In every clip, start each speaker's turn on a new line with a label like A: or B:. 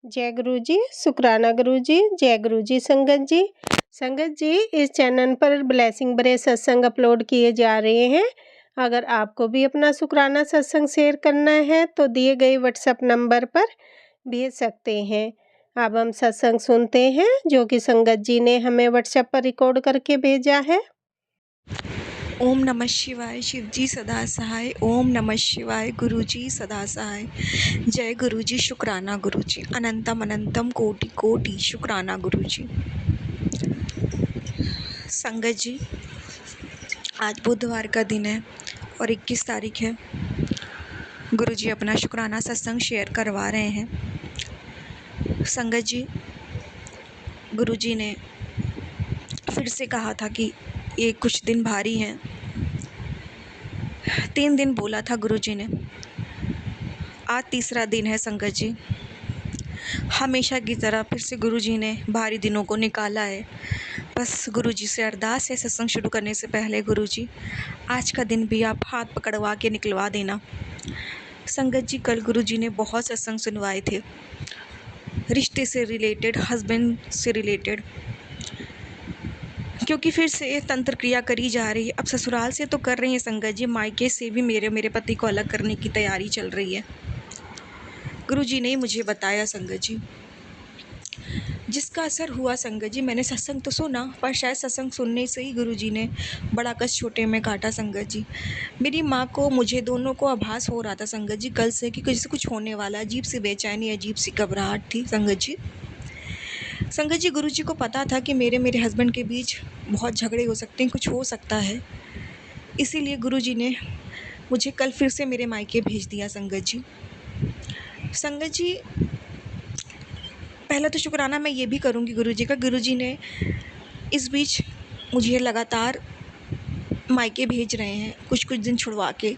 A: जय गुरु जी, शुक्राना गुरु जी, जय गुरु जी संगत जी। संगत जी, इस चैनल पर ब्लेसिंग भरे सत्संग अपलोड किए जा रहे हैं। अगर आपको भी अपना शुक्राना सत्संग शेयर करना है तो दिए गए व्हाट्सएप नंबर पर भेज सकते हैं। अब हम सत्संग सुनते हैं जो कि संगत जी ने हमें व्हाट्सएप पर रिकॉर्ड करके भेजा है।
B: ओम नमः शिवाय, शिव जी सदा सहाय। ओम नमः शिवाय, गुरु जी सदा सहाय। जय गुरु जी, शुक्राना गुरु जी, अनंतम अनंतम कोटि कोटि शुक्राना गुरु जी। संगत जी, आज बुधवार का दिन है और 21 तारीख है। गुरु जी अपना शुक्राना सत्संग शेयर करवा रहे हैं। संगत जी, गुरु जी ने फिर से कहा था कि ये कुछ दिन भारी हैं। 3 दिन बोला था गुरु जी ने, आज तीसरा दिन है। संगत जी, हमेशा की तरह फिर से गुरुजी ने भारी दिनों को निकाला है। बस गुरुजी से अरदास है, सत्संग शुरू करने से पहले गुरुजी, आज का दिन भी आप हाथ पकड़वा के निकलवा देना। संगत जी, कल गुरुजी ने बहुत सत्संग सुनवाए थे, रिश्ते से रिलेटेड, हस्बैंड से रिलेटेड, क्योंकि फिर से तंत्र क्रिया करी जा रही है। अब ससुराल से तो कर रहे हैं संगत जी, मायके से भी मेरे पति को अलग करने की तैयारी चल रही है। गुरुजी ने मुझे बताया संगत जी, जिसका असर हुआ संगत जी, मैंने सत्संग तो सुना, पर शायद सत्संग सुनने से ही गुरुजी ने बड़ा कष्ट छोटे में काटा संगत जी। मेरी माँ को, मुझे, दोनों को आभास हो रहा था संगत जी कल से कि कुछ होने वाला है। अजीब सी बेचैनी, अजीब सी घबराहट थी संगत जी। संगत जी, गुरुजी को पता था कि मेरे हस्बैंड के बीच बहुत झगड़े हो सकते हैं, कुछ हो सकता है। इसीलिए गुरुजी ने मुझे कल फिर से मेरे मायके भेज दिया संगत जी। संगत जी, पहला तो शुक्राना मैं ये भी करूँगी गुरुजी का, गुरुजी ने इस बीच मुझे लगातार मायके भेज रहे हैं, कुछ दिन छुड़वा के।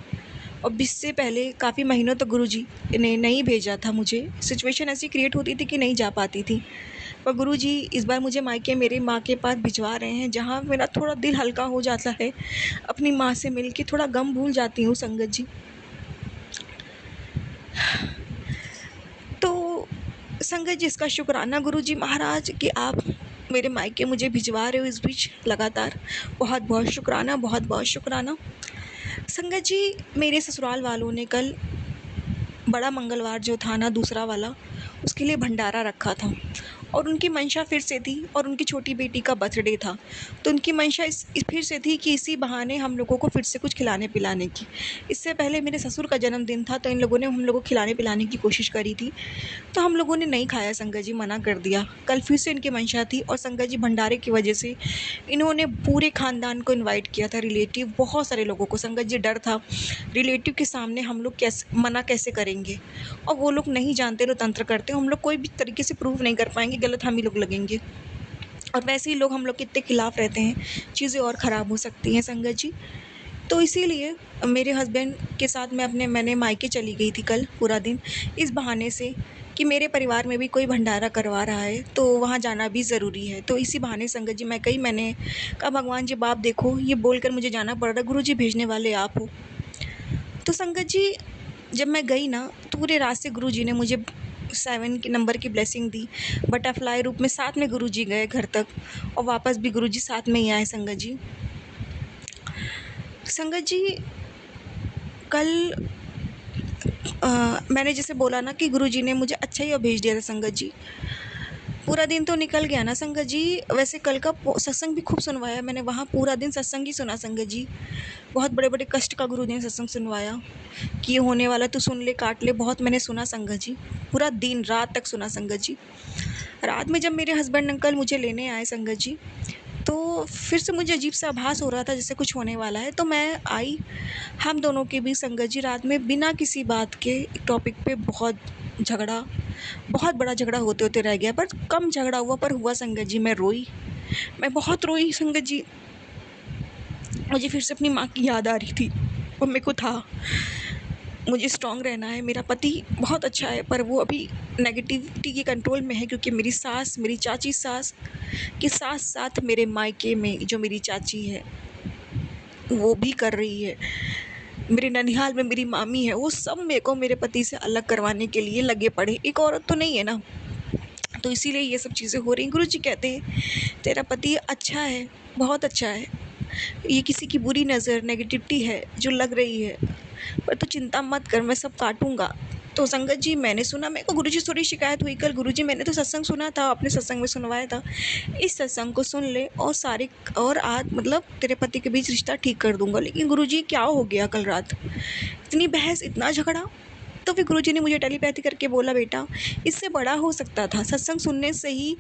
B: और इससे पहले काफ़ी महीनों तक गुरुजी ने नहीं भेजा था मुझे। सिचुएशन ऐसी क्रिएट होती थी कि नहीं जा पाती थी, पर गुरुजी इस बार मुझे मायके मेरी माँ के पास भिजवा रहे हैं, जहाँ मेरा थोड़ा दिल हल्का हो जाता है। अपनी माँ से मिल के थोड़ा गम भूल जाती हूँ संगत जी। तो संगत जी, इसका शुक्राना गुरुजी महाराज कि आप मेरे मायके मुझे भिजवा रहे हो इस बीच लगातार। बहुत बहुत शुक्राना, बहुत बहुत शुक्राना। संगत जी, मेरे ससुराल वालों ने कल बड़ा मंगलवार जो था ना, दूसरा वाला, उसके लिए भंडारा रखा था और उनकी मंशा फिर से थी, और उनकी छोटी बेटी का बर्थडे था, तो उनकी मंशा इस फिर से थी कि इसी बहाने हम लोगों को फिर से कुछ खिलाने पिलाने की। इससे पहले मेरे ससुर का जन्मदिन था, तो इन लोगों ने हम लोगों को खिलाने पिलाने की कोशिश करी थी, तो हम लोगों ने नहीं खाया संगत जी, मना कर दिया। कल फिर से इनकी मंशा थी, और संगत जी भंडारे की वजह से इन्होंने पूरे ख़ानदान को इनवाइट किया था, रिलेटिव बहुत सारे लोगों को। संगत जी, डर था रिलेटिव के सामने हम लोग कैसे मना कैसे करेंगे, और वो लोग नहीं जानते, तो तंत्र करते, हम लोग कोई भी तरीके से प्रूव नहीं कर पाएंगे, गलत हम ही लोग लगेंगे, और वैसे ही लोग हम लोग कितने खिलाफ रहते हैं, चीज़ें और ख़राब हो सकती हैं संगत जी। तो इसीलिए मेरे हस्बैंड के साथ मैंने मायके चली गई थी कल पूरा दिन, इस बहाने से कि मेरे परिवार में भी कोई भंडारा करवा रहा है, तो वहाँ जाना भी ज़रूरी है। तो इसी बहाने संगत जी मैंने कहा, भगवान जी बाप देखो, ये बोलकर मुझे जाना पड़ रहा है, गुरु जी भेजने वाले आप हो। तो संगत जी, जब मैं गई ना, तो पूरे रास्ते गुरु जी ने मुझे 7 के नंबर की ब्लेसिंग दी, बटरफ्लाई रूप में। साथ में गुरु जी गए घर तक, और वापस भी गुरु जी साथ में ही आए संगत जी। संगत जी, कल मैंने जैसे बोला ना कि गुरुजी ने मुझे अच्छा ही भेज दिया था संगत जी। पूरा दिन तो निकल गया ना संगत जी। वैसे कल का सत्संग भी खूब सुनवाया मैंने, वहाँ पूरा दिन सत्संग ही सुना संगत जी। बहुत बड़े बड़े कष्ट का गुरु ने सत्संग सुनवाया कि ये होने वाला, तू सुन ले, काट ले, बहुत मैंने सुना संगत जी। पूरा दिन रात तक सुना संगत जी। रात में जब मेरे हस्बैंड अंकल मुझे लेने आए संगत जी, तो फिर से मुझे अजीब सा आभास हो रहा था जैसे कुछ होने वाला है, तो मैं आई। हम दोनों के बीच संगत जी रात में बिना किसी बात के एक टॉपिक पे बहुत बड़ा झगड़ा होते होते रह गया, पर कम झगड़ा हुआ, पर हुआ संगत जी। मैं बहुत रोई संगत जी। मुझे फिर से अपनी माँ की याद आ रही थी, और मेरे को था मुझे स्ट्रॉन्ग रहना है। मेरा पति बहुत अच्छा है, पर वो अभी नेगेटिविटी के कंट्रोल में है, क्योंकि मेरी सास, मेरी चाची सास के साथ साथ मेरे मायके में जो मेरी चाची है वो भी कर रही है, मेरे ननिहाल में मेरी मामी है, वो सब मेरे को मेरे पति से अलग करवाने के लिए लगे पड़े। एक औरत तो नहीं है ना, तो इसीलिए ये सब चीज़ें हो रही हैं। गुरुजी कहते हैं तेरा पति अच्छा है, बहुत अच्छा है, ये किसी की बुरी नज़र नेगेटिविटी है जो लग रही है, पर तू चिंता मत कर, मैं सब काटूँगा। तो संगत जी मैंने सुना, मेरे को गुरुजी से थोड़ी शिकायत हुई कल, गुरुजी मैंने तो सत्संग सुना था, आपने सत्संग में सुनवाया था, इस सत्संग को सुन ले और सारे और आज मतलब तेरे पति के बीच रिश्ता ठीक कर दूँगा। लेकिन गुरुजी क्या हो गया कल रात? इतनी बहस, इतना झगड़ा। तो फिर गुरुजी ने मुझे टेलीपैथी करके बोला, बेटा इससे बड़ा हो सकता था, सत्संग सुनने से ही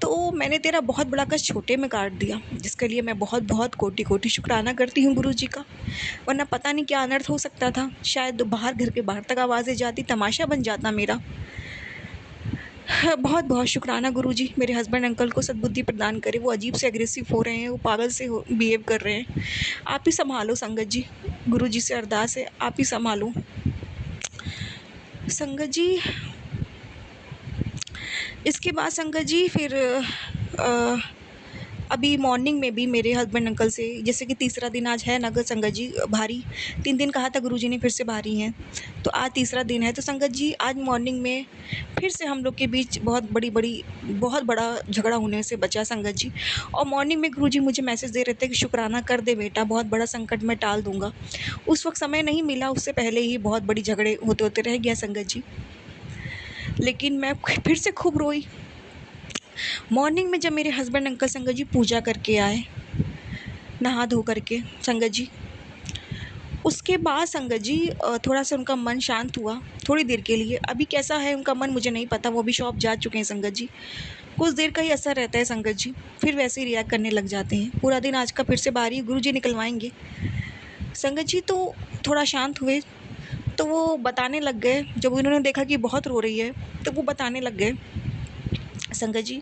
B: तो मैंने तेरा बहुत बड़ा कष्ट छोटे में काट दिया, जिसके लिए मैं बहुत बहुत कोटि कोटि शुक्राना करती हूँ गुरुजी का। वरना पता नहीं क्या अनर्थ हो सकता था, शायद बाहर, घर के बाहर तक आवाज़ें जाती, तमाशा बन जाता मेरा। बहुत बहुत शुक्राना गुरुजी, मेरे हस्बैंड अंकल को सद्बुद्धि प्रदान करे। वो अजीब से एग्रेसिव हो रहे हैं, वो पागल से बिहेव कर रहे हैं। आप ही संभालो संगत जी, गुरुजी से अरदास है आप ही संभालो संगत जी। इसके बाद संगत जी फिर अभी मॉर्निंग में भी मेरे हस्बैंड अंकल से, जैसे कि तीसरा दिन आज है नगर संगत जी भारी, 3 दिन कहा था गुरुजी ने फिर से भारी हैं, तो आज तीसरा दिन है। तो संगत जी आज मॉर्निंग में फिर से हम लोग के बीच बहुत बड़ा झगड़ा होने से बचा संगत जी। और मॉर्निंग में गुरुजी मुझे मैसेज दे रहे थे कि शुक्राना कर दे बेटा, बहुत बड़ा संकट मैं टाल दूँगा। उस वक़्त समय नहीं मिला, उससे पहले ही बहुत बड़ी झगड़े होते-होते रह गया संगत जी। लेकिन मैं फिर से खूब रोई। मॉर्निंग में जब मेरे हस्बैंड अंकल संगत जी पूजा करके आए, नहा धो करके संगत जी, उसके बाद संगत जी थोड़ा सा उनका मन शांत हुआ थोड़ी देर के लिए। अभी कैसा है उनका मन मुझे नहीं पता, वो भी शॉप जा चुके हैं संगत जी। कुछ देर का ही असर रहता है संगत जी, फिर वैसे ही रिएक्ट करने लग जाते हैं। पूरा दिन आज का फिर से बारी गुरुजी निकलवाएंगे संगत जी। तो थोड़ा शांत हुए तो वो बताने लग गए, जब उन्होंने देखा कि बहुत रो रही है तो वो बताने लग गए संगत जी।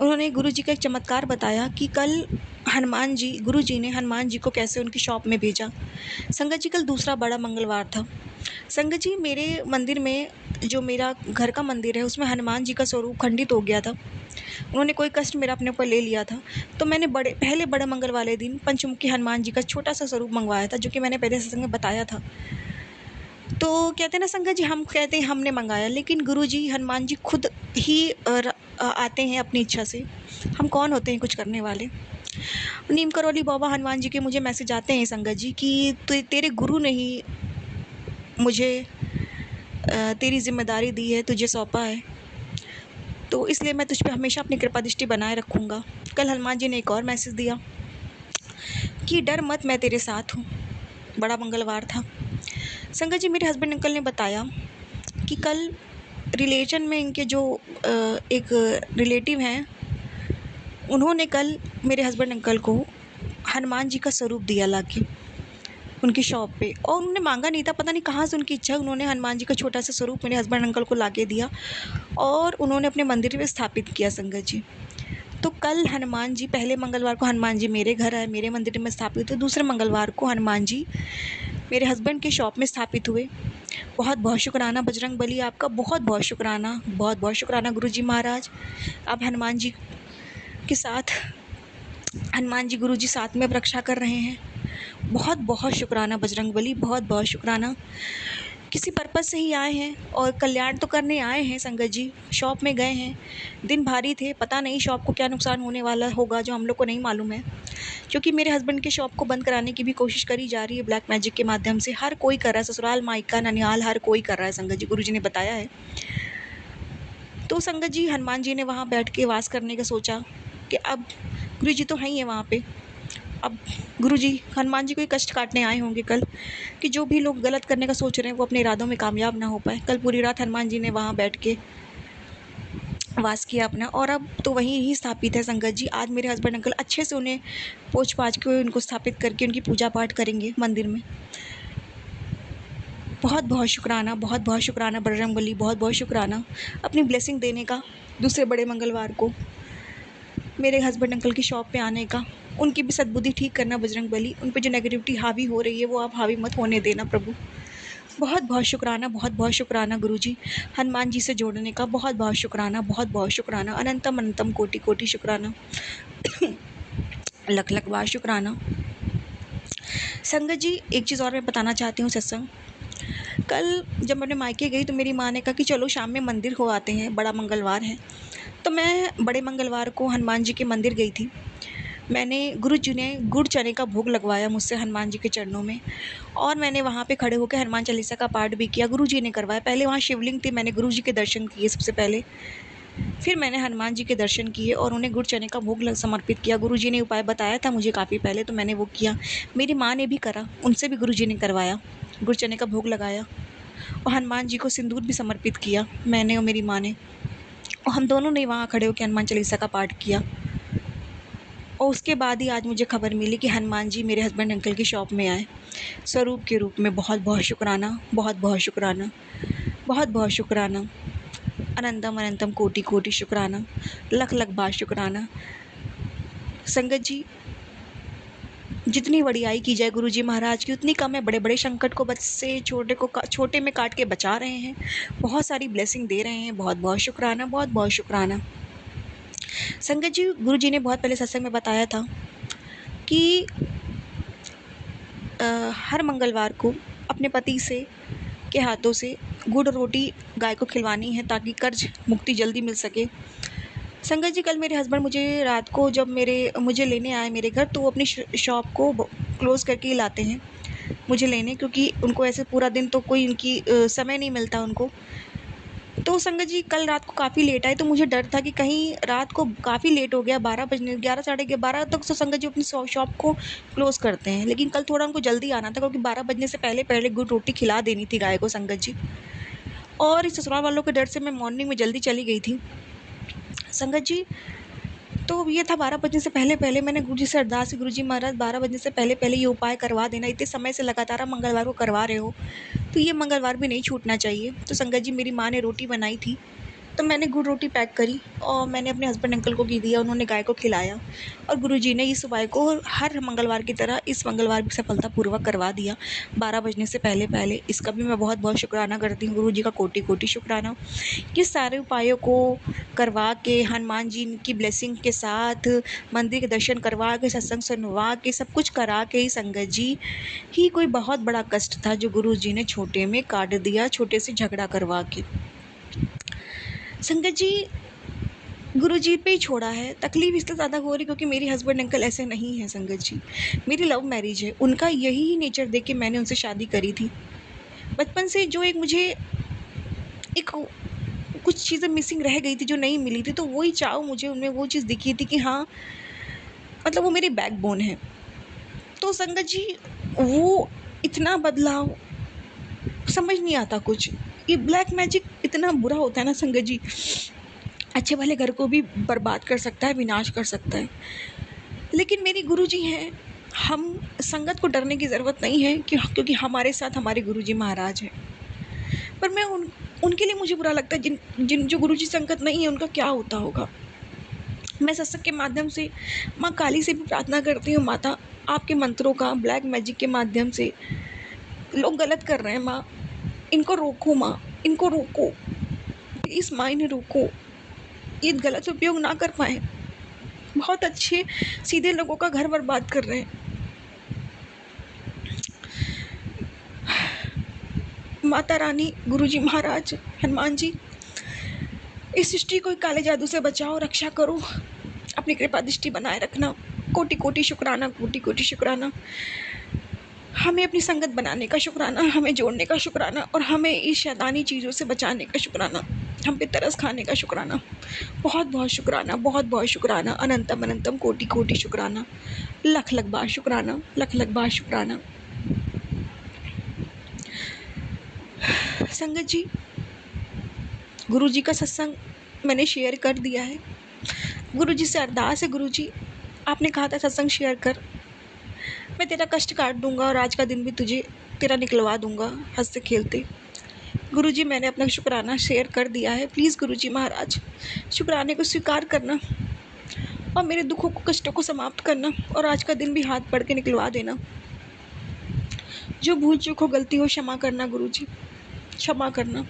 B: उन्होंने गुरुजी का एक चमत्कार बताया कि कल हनुमान जी, गुरुजी ने हनुमान जी को कैसे उनकी शॉप में भेजा। संगत जी कल दूसरा बड़ा मंगलवार था। संगत जी मेरे मंदिर में, जो मेरा घर का मंदिर है, उसमें हनुमान जी का स्वरूप खंडित हो गया था। उन्होंने कोई कष्ट मेरा अपने ऊपर ले लिया था, तो मैंने पहले बड़े मंगल वाले दिन पंचमुखी हनुमान जी का छोटा सा स्वरूप मंगवाया था, जो कि मैंने पहले सत्संग में बताया था। तो कहते हैं ना संगत जी, हम कहते हैं हमने मंगाया, लेकिन गुरुजी हनुमान जी खुद ही आते हैं अपनी इच्छा से। हम कौन होते हैं कुछ करने वाले। नीम करौली बाबा हनुमान जी के मुझे मैसेज आते हैं संगत जी कि तेरे गुरु ने ही मुझे तेरी जिम्मेदारी दी है, तुझे सौंपा है, तो इसलिए मैं तुझ पे हमेशा अपनी कृपा दृष्टि बनाए रखूँगा। कल हनुमान जी ने एक और मैसेज दिया कि डर मत, मैं तेरे साथ हूँ। बड़ा मंगलवार था संगत जी। मेरे हस्बैंड अंकल ने बताया कि कल रिलेशन में इनके जो एक रिलेटिव हैं, उन्होंने कल मेरे हस्बैंड अंकल को हनुमान जी का स्वरूप दिया लाके उनकी शॉप पे, और उन्होंने मांगा नहीं था, पता नहीं कहाँ से उनकी इच्छा, उन्होंने हनुमान जी का छोटा सा स्वरूप मेरे हस्बैंड अंकल को लाके दिया और उन्होंने अपने मंदिर में स्थापित किया संगत जी। तो कल हनुमान जी, पहले मंगलवार को हनुमान जी मेरे घर आए, मेरे मंदिर में स्थापित हुए, दूसरे मंगलवार को हनुमान जी मेरे हस्बैंड के शॉप में स्थापित हुए। बहुत बहुत शुक्राना बजरंग बली आपका, बहुत बहुत शुक्राना, बहुत बहुत शुक्राना गुरुजी महाराज। आप हनुमान जी के साथ, हनुमान जी गुरुजी साथ में रक्षा कर रहे हैं। बहुत बहुत शुक्राना बजरंग बली, बहुत बहुत शुक्राना। किसी पर्पज़ से ही आए हैं और कल्याण तो करने आए हैं संगत जी। शॉप में गए हैं, दिन भारी थे, पता नहीं शॉप को क्या नुकसान होने वाला होगा जो हम लोग को नहीं मालूम है, क्योंकि मेरे हस्बैंड के शॉप को बंद कराने की भी कोशिश करी जा रही है ब्लैक मैजिक के माध्यम से। हर कोई कर रहा है, ससुराल, मायका, ननिहाल, हर कोई कर रहा है संगत जी, गुरुजी ने बताया है। तो संगत जी हनुमान जी ने वहाँ बैठ के वास करने का सोचा कि अब गुरुजी तो हैं ही है वहाँ पे, अब गुरुजी हनुमान जी को ही कष्ट काटने आए होंगे कल, कि जो भी लोग गलत करने का सोच रहे हैं वो अपने इरादों में कामयाब ना हो पाए। कल पूरी रात हनुमान जी ने वहाँ बैठ के वास किया अपना, और अब तो वहीं ही स्थापित है संगत जी। आज मेरे हस्बैंड अंकल अच्छे से उन्हें पोंछ पाछ के उनको स्थापित करके उनकी पूजा पाठ करेंगे मंदिर में। बहुत बहुत शुक्राना, बहुत बहुत शुक्राना बजरंग बली, बहुत बहुत शुक्राना अपनी ब्लेसिंग देने का, दूसरे बड़े मंगलवार को मेरे हस्बैंड अंकल की शॉप पे आने का, उनकी भी सद्बुद्धि ठीक करना बजरंग बली। उन पे जो नेगेटिविटी हावी हो रही है वो आप हावी मत होने देना प्रभु। बहुत बहुत शुक्राना, बहुत बहुत शुक्राना गुरुजी, हनुमान जी से जोड़ने का बहुत बहुत शुक्राना, बहुत बहुत शुक्राना, अनंतम अनंतम कोटि कोटि शुक्राना, लख लख बार शुक्राना। संगत जी एक चीज़ और मैं बताना चाहती हूँ सत्संग, कल जब मैं अपने मायके गई तो मेरी माँ ने कहा कि चलो शाम में मंदिर हो आते हैं, बड़ा मंगलवार है। तो मैं बड़े मंगलवार को हनुमान जी के मंदिर गई थी। मैंने गुरु जी ने गुड़ चने का भोग लगवाया मुझसे हनुमान जी के चरणों में, और मैंने वहाँ पे खड़े होकर हनुमान चालीसा का पाठ भी किया, गुरु जी ने करवाया। पहले वहाँ शिवलिंग थी, मैंने गुरु जी के दर्शन किए सबसे पहले, फिर मैंने हनुमान जी के दर्शन किए और उन्हें गुड़ चने का भोग समर्पित किया। गुरु जी ने उपाय बताया था मुझे काफ़ी पहले, तो मैंने वो किया। मेरी माँ ने भी करा, उनसे भी गुरु जी ने करवाया, गुड़ चने का भोग लगाया और हनुमान जी को सिंदूर भी समर्पित किया, मैंने और मेरी माँ ने। और हम दोनों ने वहाँ खड़े होकर हनुमान चालीसा का पाठ किया। और उसके बाद ही आज मुझे खबर मिली कि हनुमान जी मेरे हस्बैंड अंकल की शॉप में आए स्वरूप के रूप में। बहुत बहुत शुक्राना, बहुत बहुत शुक्राना, बहुत बहुत शुक्राना, अनंतम अनंतम कोटि कोटि शुक्राना, लख लख बार शुक्राना। संगत जी, जितनी बड़ाई की जाए गुरु जी महाराज की उतनी कम है। बड़े बड़े संकट को बच से छोटे में काट के बचा रहे हैं, बहुत सारी ब्लेसिंग दे रहे हैं। बहुत बहुत शुक्राना, बहुत बहुत शुक्राना। संगत जी, गुरु जी ने बहुत पहले सत्संग में बताया था कि हर मंगलवार को अपने पति से के हाथों से गुड़ रोटी गाय को खिलवानी है ताकि कर्ज मुक्ति जल्दी मिल सके। संगत जी, कल मेरे हस्बैंड मुझे रात को जब मुझे लेने आए मेरे घर, तो वो अपनी शॉप को क्लोज़ करके ही लाते हैं मुझे लेने, क्योंकि उनको ऐसे पूरा दिन तो कोई उनकी समय नहीं मिलता उनको। तो संगत जी, कल रात को काफ़ी लेट आए, तो मुझे डर था कि कहीं रात को काफ़ी लेट हो गया, 12 बजने 11 साढ़े 12 तक तो संगत जी अपनी शॉप को क्लोज़ करते हैं। लेकिन कल थोड़ा उनको जल्दी आना था, क्योंकि 12 बजने से पहले गुड़ रोटी खिला देनी थी गाय को संगत जी। और इस ससुराल वालों के डर से मैं मॉर्निंग में जल्दी चली गई थी संगत जी। तो ये था 12 बजने से पहले मैंने गुरु जी से अरदास की, गुरु जी महाराज 12 बजने से पहले ये उपाय करवा देना। इतने समय से लगातार आप मंगलवार को करवा रहे हो, तो ये मंगलवार भी नहीं छूटना चाहिए। तो संगत जी, मेरी माँ ने रोटी बनाई थी, तो मैंने गुड़ रोटी पैक करी और मैंने अपने हस्बैंड अंकल को दिया, उन्होंने गाय को खिलाया। और गुरुजी ने इस उपाय को हर मंगलवार की तरह इस मंगलवार भी सफलतापूर्वक करवा दिया 12 बजने से पहले। इसका भी मैं बहुत बहुत शुक्राना करती हूँ, गुरुजी का कोटि कोटि शुक्राना कि सारे उपायों को करवा के हनुमान जी की ब्लेसिंग के साथ मंदिर के दर्शन करवा के सत्संग सुनवा के सब कुछ करा के ही संगत जी ही कोई बहुत बड़ा कष्ट था जो गुरुजी ने छोटे में काट दिया, छोटे से झगड़ा करवा के। संगत जी, गुरु जी पे ही छोड़ा है। तकलीफ़ इसलिए ज़्यादा हो रही क्योंकि मेरे हस्बैंड अंकल ऐसे नहीं हैं संगत जी। मेरी लव मैरिज है, उनका यही नेचर देख के मैंने उनसे शादी करी थी। बचपन से जो एक मुझे एक कुछ चीज़ें मिसिंग रह गई थी जो नहीं मिली थी, तो वही चाव मुझे उनमें वो चीज़ दिखी थी कि हाँ, मतलब वो मेरी बैकबोन है। तो संगत जी, वो इतना बदलाव समझ नहीं आता कुछ। ये ब्लैक मैजिक इतना बुरा होता है ना संगत जी, अच्छे भले घर को भी बर्बाद कर सकता है, विनाश कर सकता है। लेकिन मेरे गुरुजी हैं, हम संगत को डरने की ज़रूरत नहीं है क्योंकि हमारे साथ हमारे गुरुजी महाराज हैं। पर मैं उनके लिए मुझे बुरा लगता है जिन जिन जो गुरुजी संगत नहीं है उनका क्या होता होगा। मैं सत्संग के माध्यम से माँ काली से भी प्रार्थना करती हूँ, माता आपके मंत्रों का ब्लैक मैजिक के माध्यम से लोग गलत कर रहे हैं माँ, इनको रोको माँ, इनको रोको, प्लीज़ माँ इन्हें रोको, ये गलत उपयोग ना कर पाएँ। बहुत अच्छे सीधे लोगों का घर बर्बाद कर रहे हैं। माता रानी, गुरुजी महाराज, हनुमान जी, इस सृष्टि को काले जादू से बचाओ, रक्षा करो, अपनी कृपा दृष्टि बनाए रखना। कोटि कोटि शुक्राना, कोटि कोटि शुक्राना। हमें अपनी संगत बनाने का शुक्राना, हमें जोड़ने का शुक्राना और हमें इस शैतानी चीज़ों से बचाने का शुक्राना, हम पे तरस खाने का शुक्राना। बहुत बहुत शुक्राना, बहुत बहुत शुक्राना, अनंतम अनंतम कोटि कोटि शुक्राना, लख लख बार शुक्राना, लख लख बार शुक्राना। संगत जी, गुरु जी का सत्संग मैंने शेयर कर दिया है। गुरु जी से अरदास है, गुरु जी आपने कहा था सत्संग शेयर कर, मैं तेरा कष्ट काट दूंगा और आज का दिन भी तुझे तेरा निकलवा दूंगा हंसते खेलते। गुरु जी, मैंने अपना शुक्राना शेयर कर दिया है। प्लीज़ गुरु जी महाराज, शुक्राने को स्वीकार करना और मेरे दुखों को कष्टों को समाप्त करना और आज का दिन भी हाथ पढ़ के निकलवा देना। जो भूल चूक हो, गलती हो, क्षमा करना गुरु जी, क्षमा करना।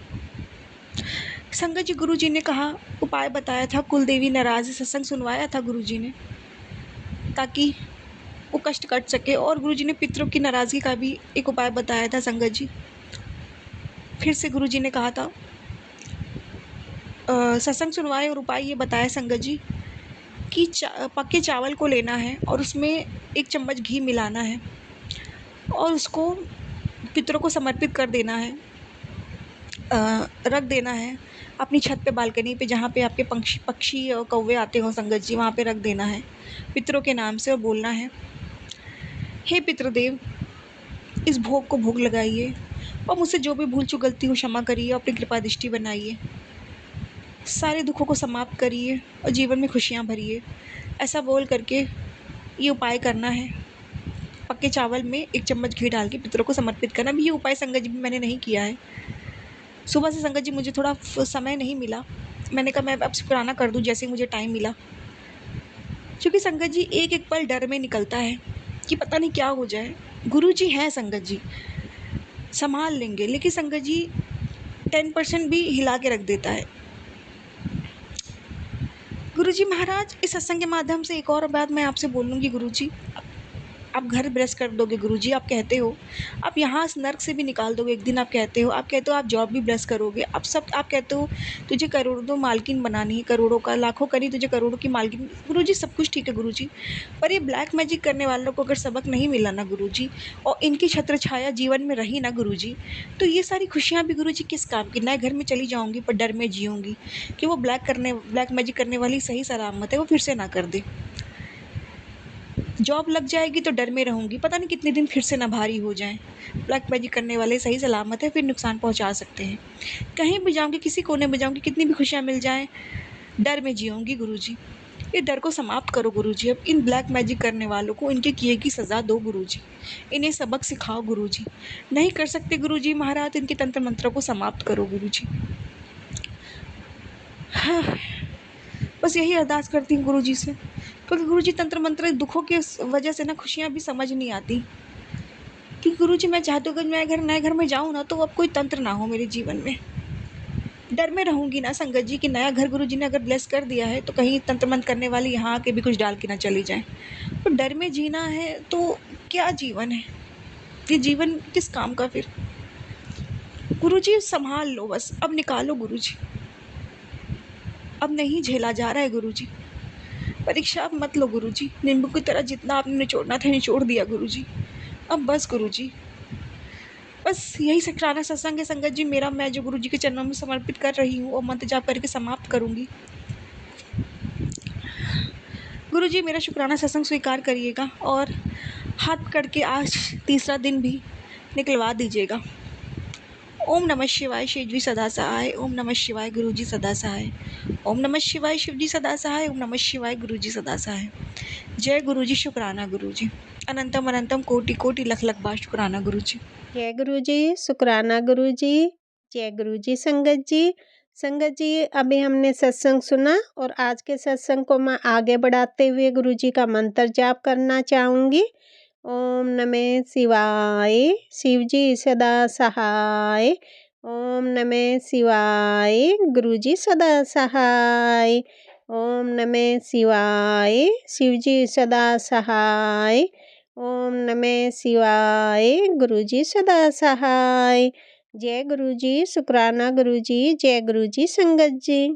B: संगत जी, गुरु जी ने कहा, उपाय बताया था, कुलदेवी नाराज़ सत्संग सुनवाया था गुरु जी ने ताकि वो कष्ट कट सके, और गुरु जी ने पितरों की नाराज़गी का भी एक उपाय बताया था संगत जी। फिर से गुरुजी ने कहा था, सत्संग सुनवाए और उपाय ये बताया संगत जी कि पके चावल को लेना है और उसमें 1 चम्मच घी मिलाना है और उसको पितरों को समर्पित कर देना है, रख देना है अपनी छत पे, बालकनी पे, जहाँ पे आपके पक्षी और कौवे आते हों संगत जी, वहाँ पे रख देना है पितरों के नाम से और बोलना है, हे पितृदेव, इस भोग को भोग लगाइए और मुझसे जो भी भूल चूक गलती हो क्षमा करिए और अपनी कृपा दृष्टि बनाइए, सारे दुखों को समाप्त करिए और जीवन में खुशियाँ भरिए। ऐसा बोल करके ये उपाय करना है। पके चावल में 1 चम्मच घी डाल के पितरों को समर्पित करना। अभी ये उपाय संगत जी मैंने नहीं किया है। सुबह से संगत जी मुझे थोड़ा समय नहीं मिला। मैंने कहा मैं अब शुक्राना कर दूँ जैसे ही मुझे टाइम मिला। क्योंकि संगत जी एक-एक पल डर में निकलता है कि पता नहीं क्या हो जाए। गुरुजी हैं संगत जी, सँभाल लेंगे, लेकिन संगत जी 10% भी हिला के रख देता है। गुरुजी महाराज, इस सत्संग के माध्यम से एक और बात मैं आपसे बोलूँगी गुरुजी, आप घर ब्लेस कर दोगे गुरुजी, आप कहते हो, आप यहाँ इस नर्क से भी निकाल दोगे एक दिन, आप कहते हो आप जॉब भी ब्लेस करोगे, आप कहते हो तुझे करोड़ों मालकिन बनानी है, करोड़ों का, लाखों करी तुझे करोड़ों की मालकिन। गुरुजी सब कुछ ठीक है गुरुजी, पर ये ब्लैक मैजिक करने वालों को अगर सबक नहीं मिला ना गुरुजी, और इनकी छत्र छाया जीवन में रही ना गुरुजी, तो ये सारी खुशियाँ भी गुरुजी किस काम की। नए घर में चली जाऊँगी पर डर में जीऊँगी कि वो ब्लैक मैजिक करने वाली सही सलामत है, वो फिर से ना कर दे। जॉब लग जाएगी तो डर में रहूँगी, पता नहीं कितने दिन फिर से ना भारी हो जाएँ। ब्लैक मैजिक करने वाले सही सलामत है, फिर नुकसान पहुँचा सकते हैं। कहीं भी जाऊँगी, किसी कोने में जाऊँगी, कितनी भी खुशियाँ मिल जाएँ, डर में जीऊँगी गुरुजी। ये डर को समाप्त करो गुरुजी, अब इन ब्लैक मैजिक करने वालों को इनके किए की सज़ा दो गुरुजी। इन्हें सबक सिखाओ गुरुजी। नहीं कर सकते गुरुजी महाराज, इनके तंत्र मंत्रों को समाप्त करो गुरुजी। हाँ, बस यही अरदास करती हूँ गुरुजी से, क्योंकि गुरुजी तंत्र मंत्र दुखों की वजह से ना खुशियाँ भी समझ नहीं आती कि गुरुजी मैं चाहती हूँ कि नए घर में जाऊँ ना, तो अब कोई तंत्र ना हो मेरे जीवन में। डर में रहूँगी ना संगत जी कि नया घर गुरुजी ने अगर ब्लेस कर दिया है तो कहीं तंत्र मंत्र करने वाले यहाँ आके भी कुछ डाल के ना चली जाएँ। तो डर में जीना है तो क्या जीवन है? ये जीवन किस काम का फिर? गुरुजी सँभाल लो बस, अब निकालो गुरुजी। अब नहीं झेला जा रहा है गुरुजी। परीक्षा अब मत लो गुरुजी, नींबू की तरह जितना आपने निचोड़ना था निचोड़ दिया गुरुजी। अब बस गुरुजी। बस यही शुक्राना सत्संग है संगत जी मेरा, मैं जो गुरुजी के चरणों में समर्पित कर रही हूँ और मंत्र जाप करके समाप्त करूँगी। गुरुजी मेरा शुक्राना सत्संग स्वीकार करिएगा और हाथ पकड़ के आज तीसरा दिन भी निकलवा दीजिएगा। ओम नमः शिवाय शिवजी सदा सहाय, ओम नमः शिवाय गुरुजी सदा सहाय, ओम नमः शिवाय शिवजी सदा सहाय, ओम नमः शिवाय गुरुजी सदा सहाय। जय गुरुजी, शुक्राना गुरुजी, अनंतम अनंतम कोटि कोटि लख लख बार शुक्राना गुरुजी।
A: जय गुरुजी, शुक्राना गुरुजी, जय गुरुजी संगत जी। संगत जी, अभी हमने सत्संग सुना और आज के सत्संग को मैं आगे बढ़ाते हुए गुरुजी का मंत्र जाप करना चाहूँगी। ओम नमः शिवाय, शिवजी सदा सहाय। ओम नमः शिवाय, गुरुजी सदा सहाय। ओम नमः शिवाय, शिवजी सदा सहाय। ओम नमः शिवाय, गुरुजी सदा सहाय। जय गुरुजी, शुक्राना गुरुजी, जय गुरुजी संगत जी।